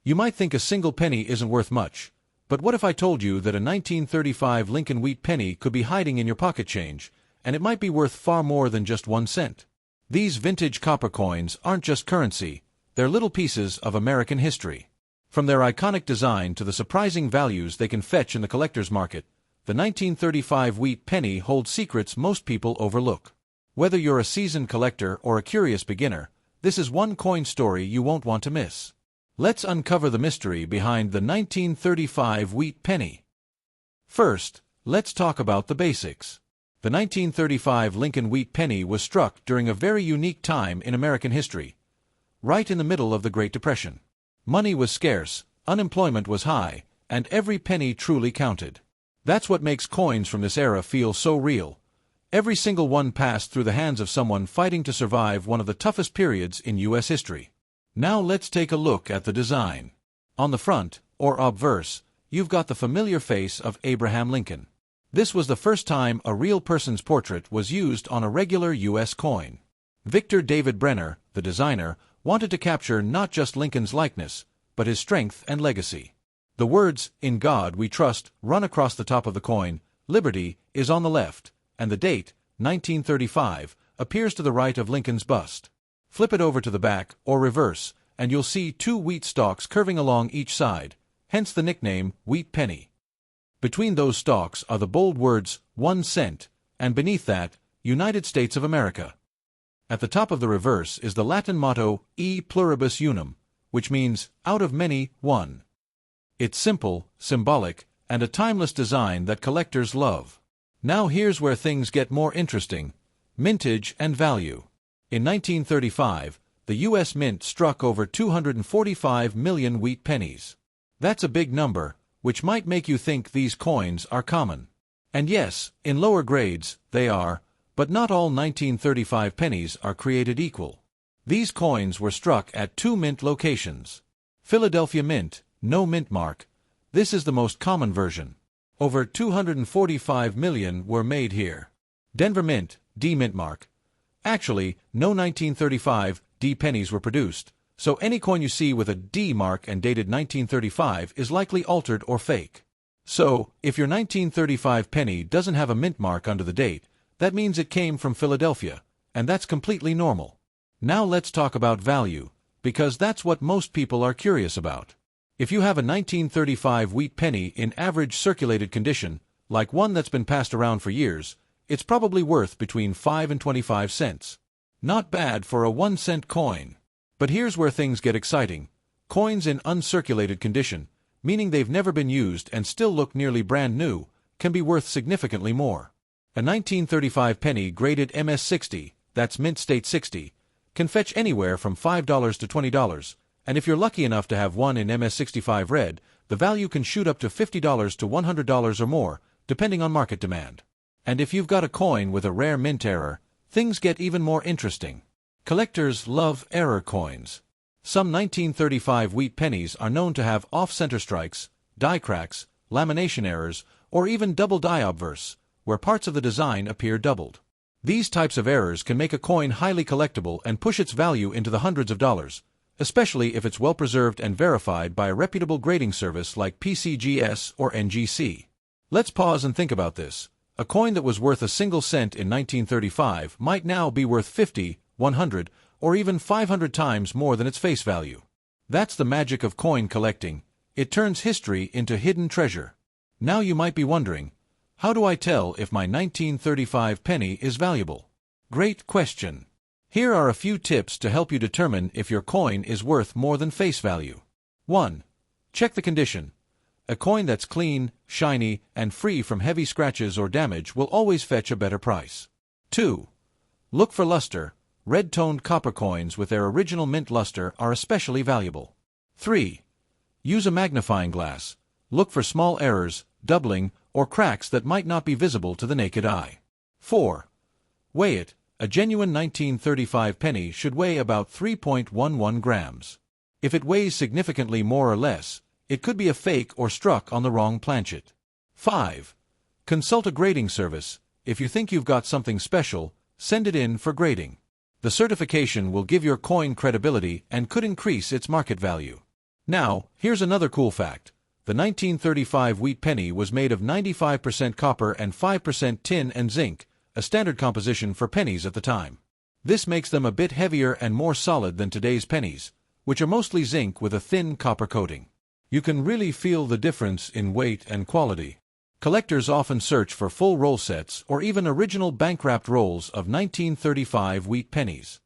You might think a single penny isn't worth much, but what if I told you that a 1935 Lincoln wheat penny could be hiding in your pocket change, and it might be worth far more than just 1 cent? These vintage copper coins aren't just currency, they're little pieces of American history. From their iconic design to the surprising values they can fetch in the collector's market, the 1935 wheat penny holds secrets most people overlook. Whether you're a seasoned collector or a curious beginner, this is one coin story you won't want to miss. Let's uncover the mystery behind the 1935 wheat penny. First, let's talk about the basics. The 1935 Lincoln wheat penny was struck during a very unique time in American history, right in the middle of the Great Depression. Money was scarce, unemployment was high, and every penny truly counted. That's what makes coins from this era feel so real. Every single one passed through the hands of someone fighting to survive one of the toughest periods in U.S. history. Now let's take a look at the design. On the front, or obverse, you've got the familiar face of Abraham Lincoln. This was the first time a real person's portrait was used on a regular U.S. coin. Victor David Brenner, the designer, wanted to capture not just Lincoln's likeness, but his strength and legacy. The words, "In God We Trust," run across the top of the coin, "Liberty" is on the left, and the date, 1935, appears to the right of Lincoln's bust. Flip it over to the back, or reverse, and you'll see 2 wheat stalks curving along each side, hence the nickname wheat penny. Between those stalks are the bold words, 1 cent, and beneath that, United States of America. At the top of the reverse is the Latin motto, E pluribus unum, which means, out of many, one. It's simple, symbolic, and a timeless design that collectors love. Now here's where things get more interesting: mintage and value. In 1935, the U.S. Mint struck over 245 million wheat pennies. That's a big number, which might make you think these coins are common. And yes, in lower grades, they are, but not all 1935 pennies are created equal. These coins were struck at 2 mint locations. Philadelphia Mint, no mint mark. This is the most common version. Over 245 million were made here. Denver Mint, D mint mark. Actually, no 1935 D pennies were produced, so any coin you see with a D mark and dated 1935 is likely altered or fake. So, if your 1935 penny doesn't have a mint mark under the date, that means it came from Philadelphia, and that's completely normal. Now let's talk about value, because that's what most people are curious about. If you have a 1935 wheat penny in average circulated condition, like one that's been passed around for years, it's probably worth between 5 and 25 cents. Not bad for a 1 cent coin. But here's where things get exciting. Coins in uncirculated condition, meaning they've never been used and still look nearly brand new, can be worth significantly more. A 1935 penny graded MS-60, that's Mint State 60, can fetch anywhere from $5 to $20, and if you're lucky enough to have one in MS-65 red, the value can shoot up to $50 to $100 or more, depending on market demand. And if you've got a coin with a rare mint error, things get even more interesting. Collectors love error coins. Some 1935 wheat pennies are known to have off-center strikes, die cracks, lamination errors, or even double die obverse, where parts of the design appear doubled. These types of errors can make a coin highly collectible and push its value into the hundreds of dollars, especially if it's well preserved and verified by a reputable grading service like PCGS or NGC. Let's pause and think about this. A coin that was worth a single cent in 1935 might now be worth 50, 100, or even 500 times more than its face value. That's the magic of coin collecting. It turns history into hidden treasure. Now you might be wondering, how do I tell if my 1935 penny is valuable? Great question. Here are a few tips to help you determine if your coin is worth more than face value. 1. Check the condition. A coin that's clean, shiny, and free from heavy scratches or damage will always fetch a better price. 2. Look for luster. Red-toned copper coins with their original mint luster are especially valuable. 3. Use a magnifying glass. Look for small errors, doubling, or cracks that might not be visible to the naked eye. 4. Weigh it. A genuine 1935 penny should weigh about 3.11 grams. If it weighs significantly more or less, it could be a fake or struck on the wrong planchet. 5. Consult a grading service. If you think you've got something special, send it in for grading. The certification will give your coin credibility and could increase its market value. Now, here's another cool fact. The 1935 wheat penny was made of 95% copper and 5% tin and zinc, a standard composition for pennies at the time. This makes them a bit heavier and more solid than today's pennies, which are mostly zinc with a thin copper coating. You can really feel the difference in weight and quality. Collectors often search for full roll sets or even original bank-wrapped rolls of 1935 wheat pennies.